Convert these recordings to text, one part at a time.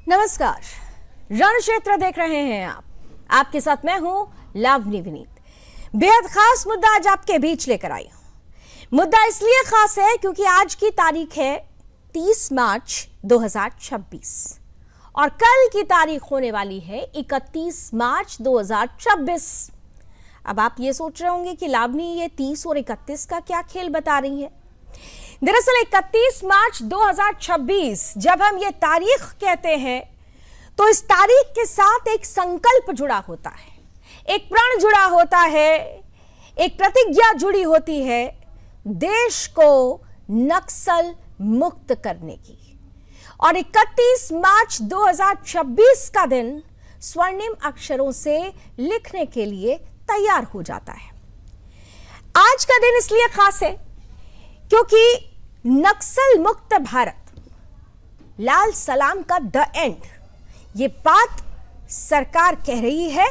नमस्कार, रण क्षेत्र देख रहे हैं आप। आपके साथ मैं हूं लावनी विनीत। बेहद खास मुद्दा आज आपके बीच लेकर आई हूं। मुद्दा इसलिए खास है क्योंकि आज की तारीख है 30 मार्च 2026 और कल की तारीख होने वाली है 31 मार्च 2026। अब आप ये सोच रहे होंगे कि लावनी ये 30 और 31 का क्या खेल बता रही है। दरअसल 31 मार्च 2026 जब हम ये तारीख कहते हैं तो इस तारीख के साथ एक संकल्प जुड़ा होता है, एक प्रण जुड़ा होता है, एक प्रतिज्ञा जुड़ी होती है देश को नक्सल मुक्त करने की। और 31 मार्च 2026 का दिन स्वर्णिम अक्षरों से लिखने के लिए तैयार हो जाता है। आज का दिन इसलिए खास है क्योंकि नक्सल मुक्त भारत, लाल सलाम का द एंड, ये बात सरकार कह रही है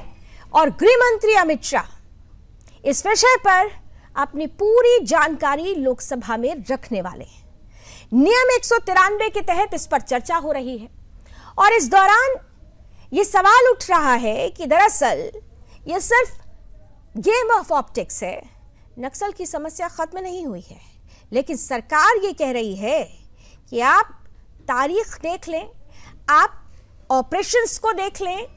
और गृह मंत्री अमित शाह इस विषय पर अपनी पूरी जानकारी लोकसभा में रखने वाले हैं। नियम 193 के तहत इस पर चर्चा हो रही है और इस दौरान यह सवाल उठ रहा है कि दरअसल यह सिर्फ गेम ऑफ ऑप्टिक्स है, नक्सल की समस्या खत्म नहीं हुई है। लेकिन सरकार ये कह रही है कि आप तारीख देख लें, आप ऑपरेशंस को देख लें,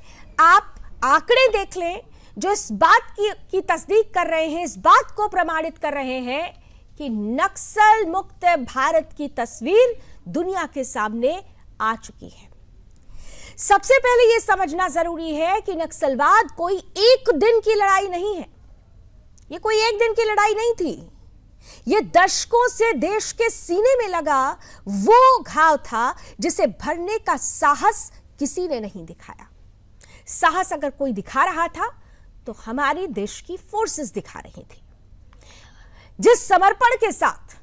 आप आंकड़े देख लें जो इस बात की तस्दीक कर रहे हैं, इस बात को प्रमाणित कर रहे हैं कि नक्सल मुक्त भारत की तस्वीर दुनिया के सामने आ चुकी है। सबसे पहले यह समझना जरूरी है कि नक्सलवाद कोई एक दिन की लड़ाई नहीं है। यह कोई एक दिन की लड़ाई नहीं थी। यह दशकों से देश के सीने में लगा वो घाव था जिसे भरने का साहस किसी ने नहीं दिखाया। साहस अगर कोई दिखा रहा था तो हमारे देश की फोर्सेस दिखा रही थी। जिस समर्पण के साथ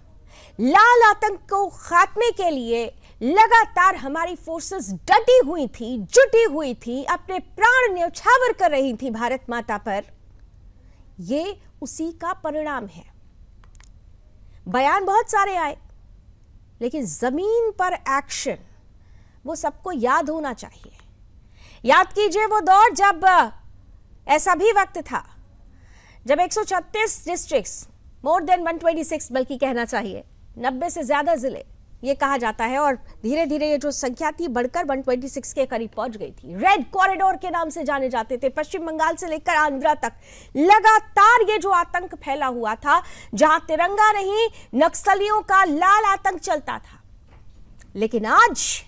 लाल आतंक को खात्मे के लिए लगातार हमारी फोर्सेस डटी हुई थी, जुटी हुई थी, अपने प्राण न्यौछावर कर रही थी भारत माता पर, यह उसी का परिणाम है। बयान बहुत सारे आए लेकिन जमीन पर एक्शन वो सबको याद होना चाहिए। याद कीजिए वो दौर जब ऐसा भी वक्त था जब 136 डिस्ट्रिक्ट्स, मोर देन 126 बल्कि कहना चाहिए, 90 से ज्यादा जिले ये कहा जाता है और धीरे धीरे ये जो संख्या थी बढ़कर 126 के करीब पहुंच गई थी। रेड कॉरिडोर के नाम से जाने जाते थे। पश्चिम बंगाल से लेकर आंध्रा तक लगातार ये जो आतंक फैला हुआ था, जहां तिरंगा नहीं नक्सलियों का लाल आतंक चलता था। लेकिन आज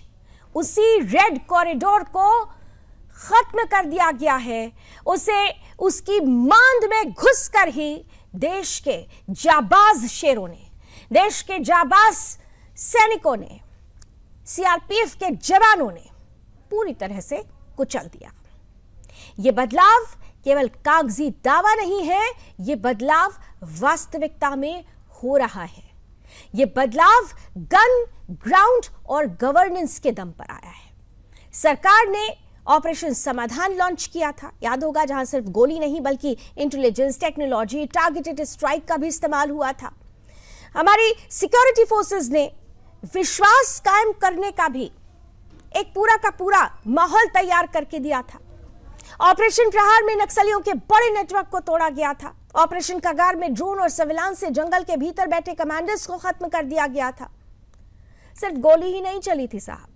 उसी रेड कॉरिडोर को खत्म कर दिया गया है। उसे उसकी मांद में घुसकर ही देश के जाबाज शेरों ने, देश के जाबाज सैनिकों ने, सीआरपीएफ के जवानों ने पूरी तरह से कुचल दिया। यह बदलाव केवल कागजी दावा नहीं है, यह बदलाव वास्तविकता में हो रहा है। यह बदलाव गन, ग्राउंड और गवर्नेंस के दम पर आया है। सरकार ने ऑपरेशन समाधान लॉन्च किया था, याद होगा, जहां सिर्फ गोली नहीं बल्कि इंटेलिजेंस, टेक्नोलॉजी, टारगेटेड स्ट्राइक का भी इस्तेमाल हुआ था। हमारी सिक्योरिटी फोर्सेस ने विश्वास कायम करने का भी एक पूरा का पूरा माहौल तैयार करके दिया था। ऑपरेशन प्रहार में नक्सलियों के बड़े नेटवर्क को तोड़ा गया था। ऑपरेशन कगार में ड्रोन और सर्विलांस से जंगल के भीतर बैठे कमांडर्स को खत्म कर दिया गया था। सिर्फ गोली ही नहीं चली थी साहब,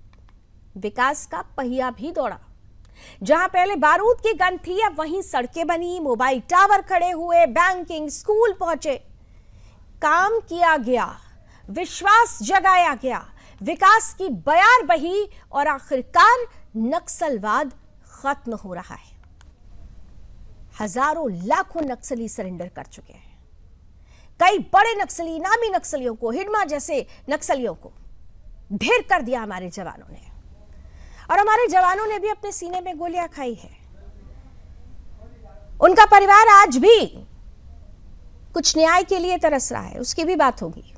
विकास का पहिया भी दौड़ा। जहां पहले बारूद की गन थी, अब वहीं सड़कें बनी, मोबाइल टावर खड़े हुए, बैंकिंग, स्कूल पहुंचे, काम किया गया, विश्वास जगाया गया, विकास की बयार बही और आखिरकार नक्सलवाद खत्म हो रहा है। हजारों लाखों नक्सली सरेंडर कर चुके हैं। कई बड़े नक्सली, नामी नक्सलियों को, हिडमा जैसे नक्सलियों को ढेर कर दिया हमारे जवानों ने, और हमारे जवानों ने भी अपने सीने में गोलियां खाई है। उनका परिवार आज भी कुछ न्याय के लिए तरस रहा है, उसकी भी बात होगी।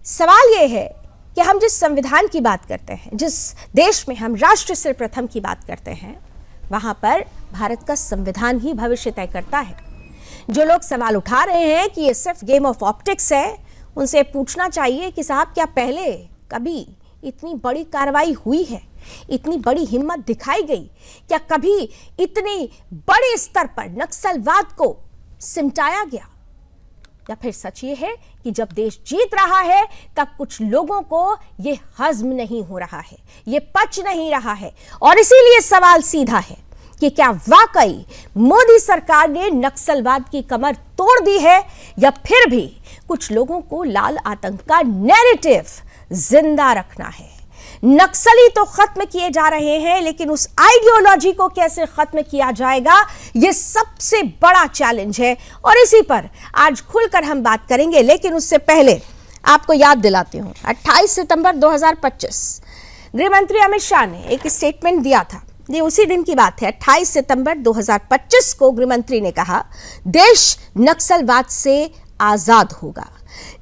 सवाल यह है कि हम जिस संविधान की बात करते हैं, जिस देश में हम राष्ट्र से प्रथम की बात करते हैं, वहां पर भारत का संविधान ही भविष्य तय करता है। जो लोग सवाल उठा रहे हैं कि ये सिर्फ गेम ऑफ ऑप्टिक्स है, उनसे पूछना चाहिए कि साहब क्या पहले कभी इतनी बड़ी कार्रवाई हुई है, इतनी बड़ी हिम्मत दिखाई गई? क्या कभी इतने बड़े स्तर पर नक्सलवाद को सिमटाया गया? या फिर सच ये है कि जब देश जीत रहा है तब कुछ लोगों को ये हजम नहीं हो रहा है, ये पच नहीं रहा है? और इसीलिए सवाल सीधा है कि क्या वाकई मोदी सरकार ने नक्सलवाद की कमर तोड़ दी है, या फिर भी कुछ लोगों को लाल आतंक का नैरेटिव जिंदा रखना है? नक्सली तो खत्म किए जा रहे हैं, लेकिन उस आइडियोलॉजी को कैसे खत्म किया जाएगा, यह सबसे बड़ा चैलेंज है। और इसी पर आज खुलकर हम बात करेंगे। लेकिन उससे पहले आपको याद दिलाती हूं, 28 सितंबर 2025 गृह मंत्री अमित शाह ने एक स्टेटमेंट दिया था। ये उसी दिन की बात है, 28 सितंबर 2025 को गृह मंत्री ने कहा, देश नक्सलवाद से आजाद होगा,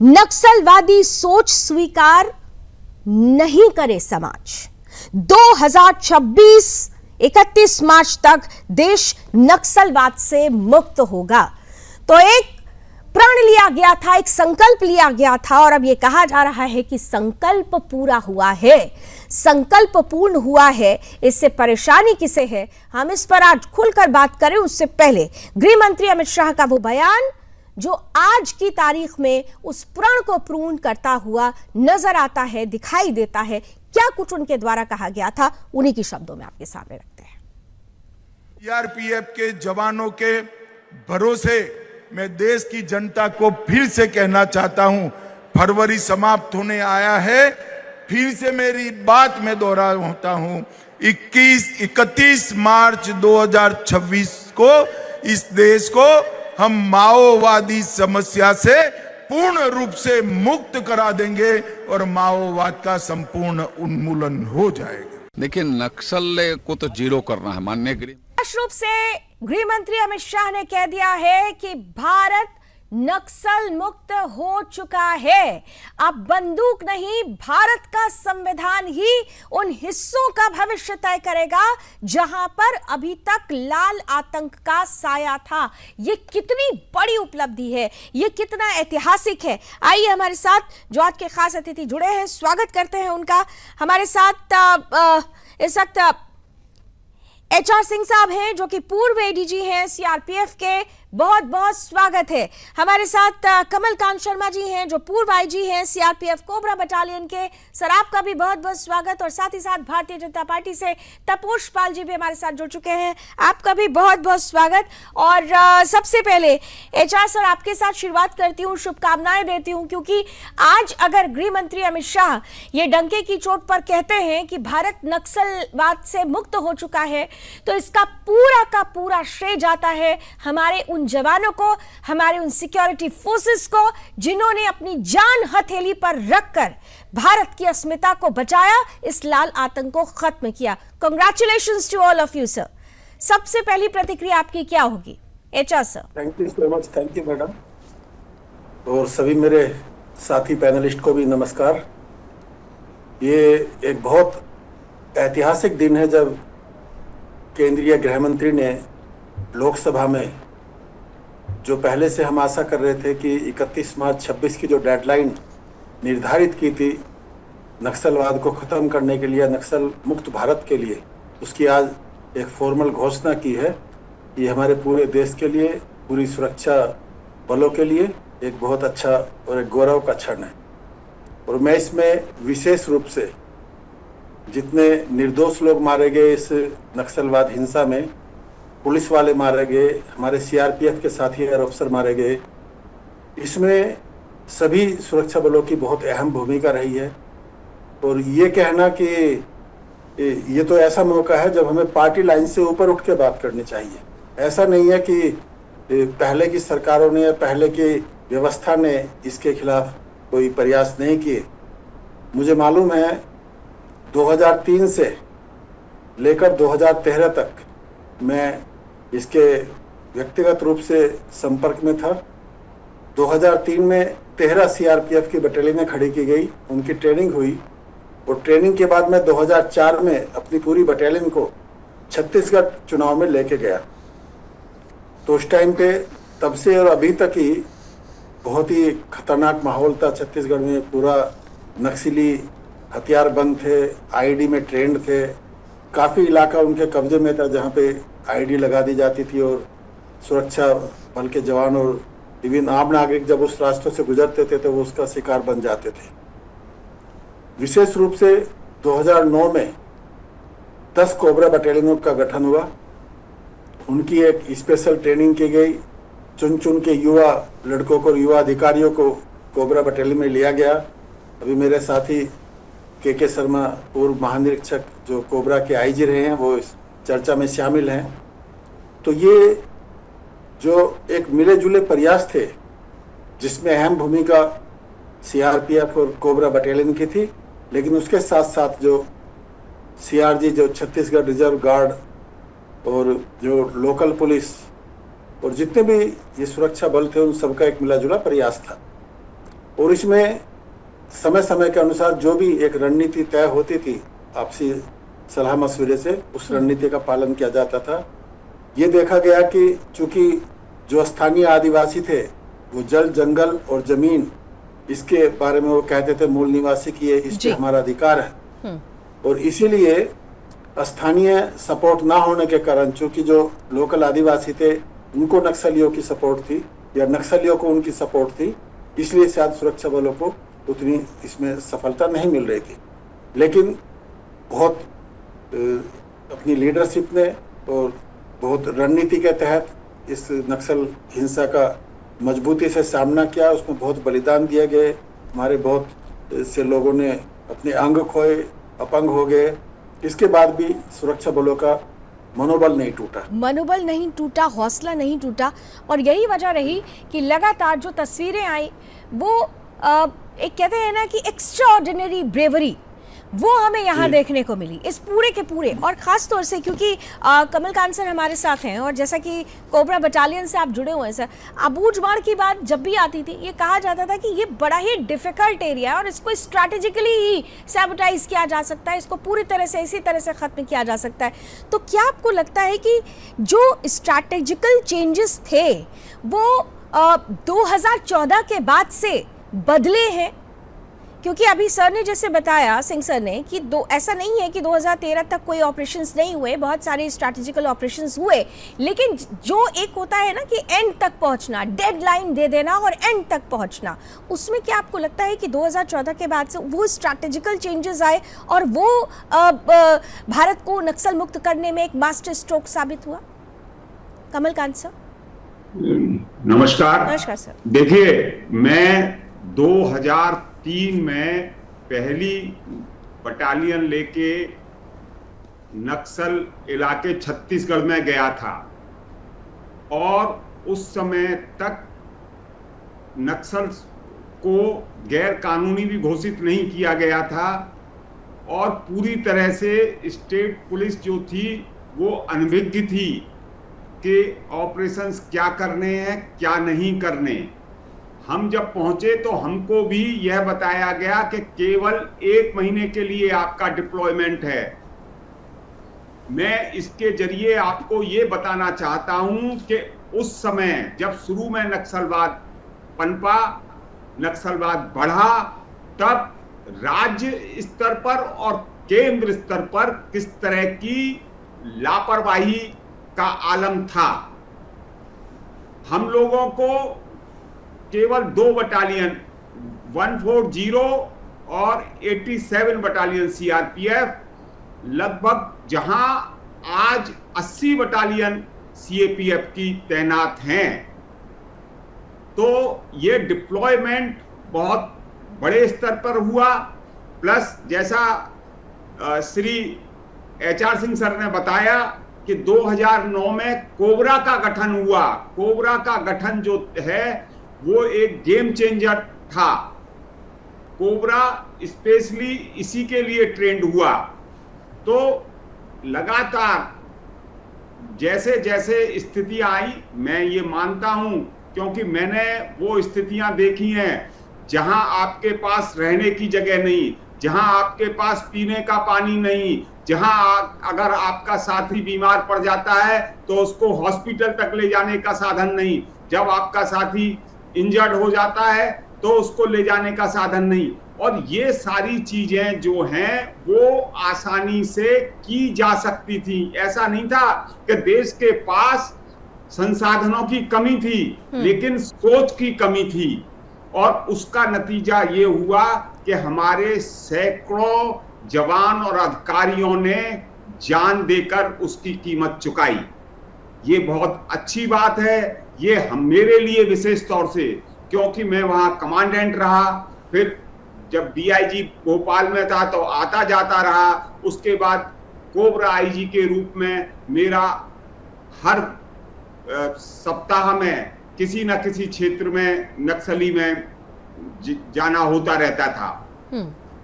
नक्सलवादी सोच स्वीकार नहीं करे समाज। 2026 31 मार्च तक देश नक्सलवाद से मुक्त होगा। तो एक प्रण लिया गया था, एक संकल्प लिया गया था, और अब यह कहा जा रहा है कि संकल्प पूरा हुआ है, संकल्प पूर्ण हुआ है। इससे परेशानी किसे है, हम इस पर आज खुलकर बात करें। उससे पहले गृह मंत्री अमित शाह का वो बयान जो आज की तारीख में उस प्रण को पूर्ण करता हुआ नजर आता है, दिखाई देता है। क्या कुछ उनके द्वारा कहा गया था, उन्हीं की शब्दों में आपके सामने रखते हैं। सीआरपीएफ के जवानों के भरोसे मैं देश की जनता को फिर से कहना चाहता हूं, फरवरी समाप्त होने आया है, फिर से मेरी बात में दोहराता हूं, 31 मार्च 2026 को इस देश को हम माओवादी समस्या से पूर्ण रूप से मुक्त करा देंगे और माओवाद का संपूर्ण उन्मूलन हो जाएगा। देखिए, नक्सल को तो जीरो करना है माननीय गृह रूप से गृह मंत्री अमित शाह ने कह दिया है कि भारत नक्सल मुक्त हो चुका है। अब बंदूक नहीं, भारत का संविधान ही उन हिस्सों का भविष्य तय करेगा जहां पर अभी तक लाल आतंक का साया था। ये कितनी बड़ी उपलब्धि है, ये कितना ऐतिहासिक है। आइए हमारे साथ जो आज के खास अतिथि जुड़े हैं, स्वागत करते हैं उनका। हमारे साथ इस वक्त HR सिंह साहब हैं, जो कि पूर्व ADG हैं सीआरपीएफ के। बहुत बहुत स्वागत है। हमारे साथ कमल कांत शर्मा जी हैं, जो पूर्व IG हैं सीआरपीएफ कोबरा बटालियन के। सर, आपका भी बहुत बहुत स्वागत। और साथ ही साथ भारतीय जनता पार्टी से तपोष पाल जी भी हमारे साथ जुड़ चुके हैं, आपका भी बहुत बहुत स्वागत। और सबसे पहले HR सर, आपके साथ शुरुआत करती हूँ, शुभकामनाएं देती हूँ, क्योंकि आज अगर गृह मंत्री अमित शाह ये डंके की चोट पर कहते हैं कि भारत नक्सलवाद से मुक्त हो चुका है, तो इसका पूरा का पूरा श्रेय जाता है हमारे उन जवानों को, हमारे उन सिक्योरिटी फोर्सेस को, जिन्होंने अपनी जान हथेली पर रखकर भारत की अस्मिता को बचाया, इस लाल आतंक को खत्म किया। Congratulations to all of you sir. सबसे पहली प्रतिक्रिया आपकी क्या होगी, HR sir? Thank you so much. Thank you madam, और सभी मेरे साथी पैनलिस्ट को भी नमस्कार। ये एक बहुत ऐतिहासिक दिन है जब केंद्रीय गृह मंत्री ने लोकसभा में, जो पहले से हम आशा कर रहे थे कि 31 मार्च 26 की जो डेडलाइन निर्धारित की थी नक्सलवाद को ख़त्म करने के लिए, नक्सल मुक्त भारत के लिए, उसकी आज एक फॉर्मल घोषणा की है। ये हमारे पूरे देश के लिए, पूरी सुरक्षा बलों के लिए एक बहुत अच्छा और एक गौरव का क्षण है। और मैं इसमें विशेष रूप से जितने निर्दोष लोग मारे गए इस नक्सलवाद हिंसा में, पुलिस वाले मारे गए, हमारे सीआरपीएफ के साथी और अफसर मारे गए, इसमें सभी सुरक्षा बलों की बहुत अहम भूमिका रही है। और ये कहना कि ये तो ऐसा मौका है जब हमें पार्टी लाइन से ऊपर उठ के बात करनी चाहिए। ऐसा नहीं है कि पहले की सरकारों ने, पहले की व्यवस्था ने इसके खिलाफ कोई प्रयास नहीं किए। मुझे मालूम है 2003 से लेकर 2013 तक मैं इसके व्यक्तिगत रूप से संपर्क में था। 2003 में 13 सीआरपीएफ की बटालियनें खड़ी की गई, उनकी ट्रेनिंग हुई, और ट्रेनिंग के बाद मैं 2004 में अपनी पूरी बटालियन को छत्तीसगढ़ चुनाव में लेके गया। तो उस टाइम पे तब से और अभी तक ही बहुत ही खतरनाक माहौल था छत्तीसगढ़ में। पूरा नक्सली हथियार बंद थे, आईडी में ट्रेंड थे, काफ़ी इलाका उनके कब्जे में था जहाँ पे आईडी लगा दी जाती थी और सुरक्षा बल के जवान और विभिन्न आम नागरिक जब उस रास्तों से गुजरते थे तो वो उसका शिकार बन जाते थे। विशेष रूप से 2009 में 10 कोबरा बटालियनों का गठन हुआ। उनकी एक स्पेशल ट्रेनिंग की गई। चुन चुन के युवा लड़कों को, युवा अधिकारियों को कोबरा बटालियन में लिया गया। अभी मेरे साथी के शर्मा, पूर्व महानिरीक्षक जो कोबरा के आईजी रहे हैं, वो इस चर्चा में शामिल हैं। तो ये जो एक मिले जुले प्रयास थे जिसमें अहम भूमिका सीआरपीएफ और कोबरा बटालियन की थी, लेकिन उसके साथ साथ जो सीआरजी, जो छत्तीसगढ़ रिजर्व गार्ड और जो लोकल पुलिस और जितने भी ये सुरक्षा बल थे, उन सबका एक मिला जुला प्रयास था। और इसमें समय समय के अनुसार जो भी एक रणनीति तय होती थी, आपसी सलाह मशविरे से उस रणनीति का पालन किया जाता था। ये देखा गया कि चूंकि जो स्थानीय आदिवासी थे वो जल, जंगल और जमीन, इसके बारे में वो कहते थे मूल निवासी की ये इस पे हमारा अधिकार है, और इसीलिए स्थानीय सपोर्ट ना होने के कारण, चूंकि जो लोकल आदिवासी थे उनको नक्सलियों की सपोर्ट थी या नक्सलियों को उनकी सपोर्ट थी, इसलिए शायद सुरक्षा बलों को उतनी इसमें सफलता नहीं मिल रही थी। लेकिन बहुत अपनी लीडरशिप ने और बहुत रणनीति के तहत इस नक्सल हिंसा का मजबूती से सामना किया। उसमें बहुत बलिदान दिए गए। हमारे बहुत से लोगों ने अपने अंग खोए, अपंग हो गए। इसके बाद भी सुरक्षा बलों का मनोबल नहीं टूटा, मनोबल नहीं टूटा, हौसला नहीं टूटा। और यही वजह रही कि लगातार जो तस्वीरें आई वो एक कहते हैं ना कि एक्स्ट्राऑर्डिनरी ब्रेवरी, वो हमें यहाँ देखने को मिली इस पूरे के पूरे। और ख़ास तौर से क्योंकि कमलकांत सर हमारे साथ हैं और जैसा कि कोबरा बटालियन से आप जुड़े हुए हैं सर, अबूझमाड़ की बात जब भी आती थी ये कहा जाता था कि ये बड़ा ही डिफ़िकल्ट एरिया है और इसको स्ट्रैटेजिकली ही सैबोटाइज किया जा सकता है, इसको पूरी तरह से इसी तरह से ख़त्म किया जा सकता है। तो क्या आपको लगता है कि जो स्ट्रैटेजिकल चेंजेस थे वो 2014 के बाद से बदले हैं? क्योंकि अभी सर ने जैसे बताया, सिंह सर ने, कि ऐसा नहीं है कि 2013 तक कोई ऑपरेशंस नहीं हुए, बहुत सारे स्ट्रैटेजिकल ऑपरेशंस हुए, लेकिन जो एक होता है ना कि एंड तक पहुंचना, डेडलाइन दे देना और एंड तक पहुंचना, उसमें क्या आपको लगता है कि 2014 के बाद से वो स्ट्रैटेजिकल चेंजेस आए और वो भारत को नक्सल मुक्त करने में एक मास्टर स्ट्रोक साबित हुआ? कमलकांत सर। नमस्कार। नमस्कार सर। देखिए, मैं 2003 में पहली बटालियन लेके नक्सल इलाके छत्तीसगढ़ में गया था और उस समय तक नक्सल को गैर कानूनी भी घोषित नहीं किया गया था और पूरी तरह से स्टेट पुलिस जो थी वो अनभिज्ञ थी कि ऑपरेशंस क्या करने हैं, क्या नहीं करने। हम जब पहुंचे तो हमको भी यह बताया गया कि केवल 1 महीने के लिए आपका डिप्लॉयमेंट है। मैं इसके जरिए आपको ये बताना चाहता हूं कि उस समय जब शुरू में नक्सलवाद पनपा, नक्सलवाद बढ़ा, तब राज्य स्तर पर और केंद्र स्तर पर किस तरह की लापरवाही का आलम था। हम लोगों को केवल 2 बटालियन 140 और 87 बटालियन सीआरपीएफ, लगभग जहां आज 80 बटालियन सीएपीएफ की तैनात हैं। तो ये डिप्लॉयमेंट बहुत बड़े स्तर पर हुआ। प्लस जैसा श्री एचआर सिंह सर ने बताया कि 2009 में कोबरा का गठन हुआ। कोबरा का गठन जो है वो एक गेम चेंजर था। कोबरा स्पेशली इसी के लिए ट्रेंड हुआ। तो लगातार जैसे जैसे स्थितियां आई, मैं ये मानता हूं, क्योंकि मैंने वो स्थितियां देखी हैं जहां आपके पास रहने की जगह नहीं, जहां आपके पास पीने का पानी नहीं, जहां अगर आपका साथी बीमार पड़ जाता है तो उसको हॉस्पिटल तक ले जाने का साधन नहीं, जब आपका साथी इंजर्ड हो जाता है तो उसको ले जाने का साधन नहीं। और ये सारी चीजें जो हैं वो आसानी से की जा सकती थी। ऐसा नहीं था कि देश के पास संसाधनों की कमी थी, लेकिन सोच की कमी थी, और उसका नतीजा ये हुआ कि हमारे सैकड़ों जवान और अधिकारियों ने जान देकर उसकी कीमत चुकाई। ये बहुत अच्छी बात है, ये मेरे लिए विशेष तौर से, क्योंकि मैं वहां कमांडेंट रहा, फिर जब डीआईजी भोपाल में था तो आता जाता रहा, उसके बाद कोबरा आईजी के रूप में मेरा हर सप्ताह में किसी न किसी क्षेत्र में नक्सली में जाना होता रहता था।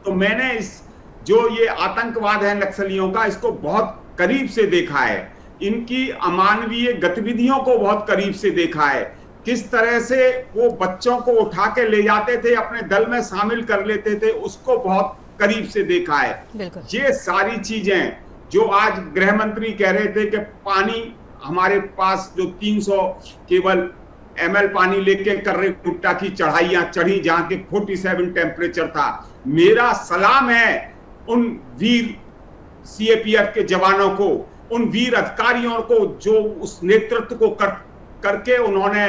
तो मैंने जो ये आतंकवाद है नक्सलियों का, इसको बहुत करीब से देखा है, इनकी अमानवीय गतिविधियों को बहुत करीब से देखा है, किस तरह से वो बच्चों को उठा के ले जाते थे, अपने दल में शामिल कर लेते थे, उसको बहुत करीब से देखा है। ये सारी चीजें जो आज गृह मंत्री कह रहे थे कि पानी हमारे पास जो 300 केवल ml पानी लेके कर्रे गुट्टा की चढ़ाइयां चढ़ी, जहां के 47 टेम्परेचर था, मेरा सलाम है उन वीर सीएपीएफ के जवानों को, उन वीर अधिकारियों को जो उस नेतृत्व को करके उन्होंने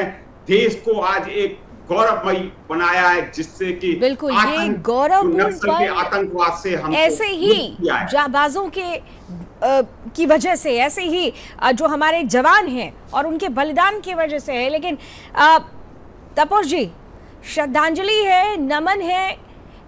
देश को आज एक गौरवमयी बनाया है, जिससे कि बिल्कुल ये गौरवपूर्ण आतंकवाद से हम ऐसे ही जाबाजों के की वजह से, ऐसे ही जो हमारे जवान हैं और उनके बलिदान की वजह से है। लेकिन तपोश जी, श्रद्धांजलि है, नमन है,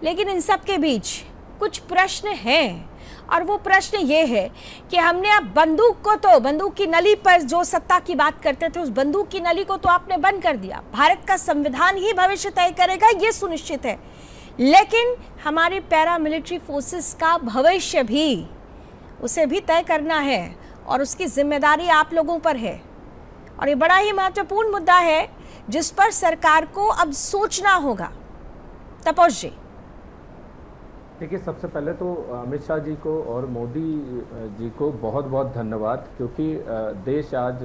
लेकिन इन सब के बीच कुछ प्रश्न हैं, और वो प्रश्न ये है कि हमने अब बंदूक की नली पर जो सत्ता की बात करते थे, उस बंदूक की नली को तो आपने बंद कर दिया। भारत का संविधान ही भविष्य तय करेगा, ये सुनिश्चित है, लेकिन हमारे पैरामिलिट्री फोर्सेस का भविष्य भी, उसे भी तय करना है, और उसकी जिम्मेदारी आप लोगों पर है। और ये बड़ा ही महत्वपूर्ण मुद्दा है जिस पर सरकार को अब सोचना होगा। तपोश जी, देखिए, सबसे पहले तो अमित शाह जी को और मोदी जी को बहुत बहुत धन्यवाद, क्योंकि देश आज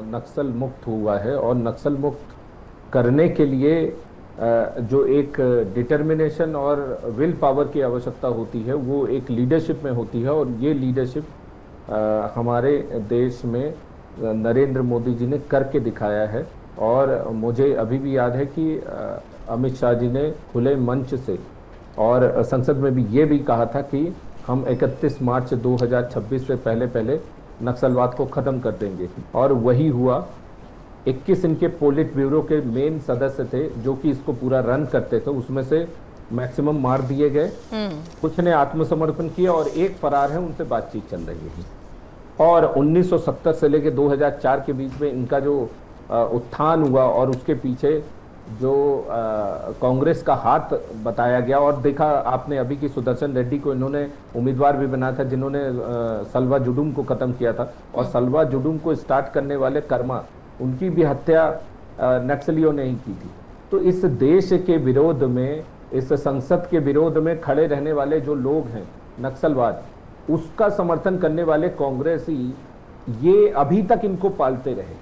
नक्सल मुक्त हुआ है, और नक्सल मुक्त करने के लिए जो एक डिटर्मिनेशन और विल पावर की आवश्यकता होती है, वो एक लीडरशिप में होती है, और ये लीडरशिप हमारे देश में नरेंद्र मोदी जी ने करके दिखाया है। और मुझे अभी भी याद है कि अमित शाह जी ने खुले मंच से और संसद में भी ये भी कहा था कि हम 31 मार्च 2026 से पहले नक्सलवाद को ख़त्म कर देंगे, और वही हुआ। 21 इनके पोलिट ब्यूरो के मेन सदस्य थे जो कि इसको पूरा रन करते थे, उसमें से मैक्सिमम मार दिए गए, कुछ ने आत्मसमर्पण किया, और एक फरार है, उनसे बातचीत चल रही है। और 1970 से लेकर 2004 के बीच में इनका जो उत्थान हुआ, और उसके पीछे जो कांग्रेस का हाथ बताया गया, और देखा आपने अभी की सुदर्शन रेड्डी को इन्होंने उम्मीदवार भी बनाया था, जिन्होंने सल्वा जुडुम को खत्म किया था, और सल्वा जुडुम को स्टार्ट करने वाले कर्मा, उनकी भी हत्या नक्सलियों ने ही की थी। तो इस देश के विरोध में, इस संसद के विरोध में खड़े रहने वाले जो लोग हैं, नक्सलवाद, उसका समर्थन करने वाले कांग्रेसी, ये अभी तक इनको पालते रहे,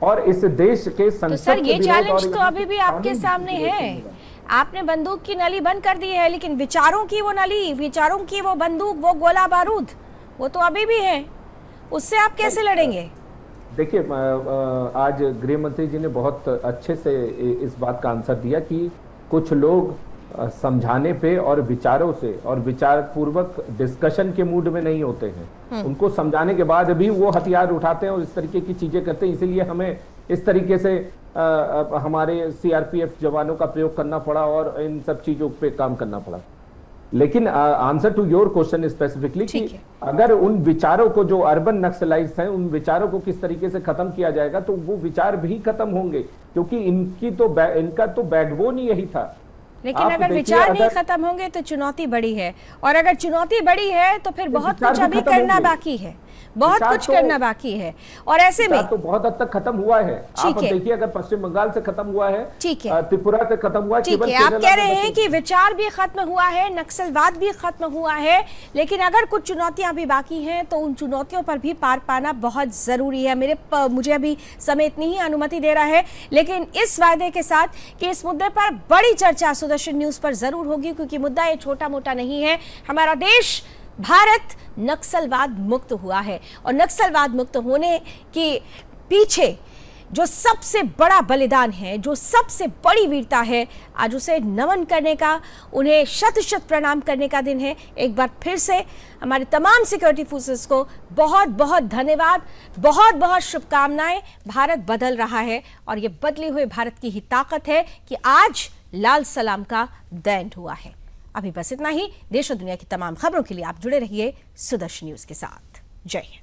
और इस देश के संसद तो सर, ये चैलेंज तो अभी भी आपके सामने है। आपने बंदूक की नली बंद कर दी है, लेकिन विचारों की वो नली, विचारों की वो बंदूक, वो गोला बारूद, वो तो अभी भी है। उससे आप कैसे लड़ेंगे? देखिए, आज गृह मंत्री जी ने बहुत अच्छे से इस बात का आंसर दिया कि कुछ लोग समझाने पे और विचारों से और विचार पूर्वक डिस्कशन के मूड में नहीं होते हैं। उनको समझाने के बाद भी वो हथियार उठाते हैं और इस तरीके की चीजें करते हैं। इसीलिए हमें इस तरीके से हमारे सीआरपीएफ जवानों का प्रयोग करना पड़ा और इन सब चीजों पे काम करना पड़ा। लेकिन answer to your question specifically कि अगर उन विचारों को, जो अर्बन नक्सलाइट्स हैं, उन विचारों को किस तरीके से खत्म किया जाएगा, तो वो विचार भी खत्म होंगे, क्योंकि इनका तो बैकबोन ही यही था। लेकिन अगर विचार नहीं खत्म होंगे तो चुनौती बड़ी है, और अगर चुनौती बड़ी है तो फिर बहुत कुछ अभी करना बाकी है। बहुत विचार कुछ करना बाकी है। और ऐसे में तो बहुत हद तक खत्म हुआ है। आप है। देखिए, अगर पश्चिम बंगाल से खत्म हुआ है, ठीक है, त्रिपुरा से खत्म हुआ है, ठीक है, आप कह रहे हैं कि विचार भी खत्म हुआ है, नक्सलवाद भी खत्म हुआ है, लेकिन अगर कुछ चुनौतियां भी बाकी हैं तो उन चुनौतियों पर भी पार पाना बहुत जरूरी है। मुझे अभी समय इतनी ही अनुमति दे रहा है, लेकिन इस वायदे के साथ कि इस मुद्दे पर बड़ी चर्चा सुदर्शन न्यूज पर जरूर होगी, क्योंकि मुद्दा ये छोटा मोटा नहीं है। हमारा देश भारत नक्सलवाद मुक्त हुआ है, और नक्सलवाद मुक्त होने के पीछे जो सबसे बड़ा बलिदान है, जो सबसे बड़ी वीरता है, आज उसे नमन करने का, उन्हें शत शत प्रणाम करने का दिन है। एक बार फिर से हमारे तमाम सिक्योरिटी फोर्सेस को बहुत बहुत धन्यवाद, बहुत बहुत शुभकामनाएं। भारत बदल रहा है, और ये बदले हुए भारत की ही ताकत है कि आज लाल सलाम का दैन हुआ है। अभी बस इतना ही। देश और दुनिया की तमाम खबरों के लिए आप जुड़े रहिए सुदर्शन न्यूज के साथ। जय हिंद।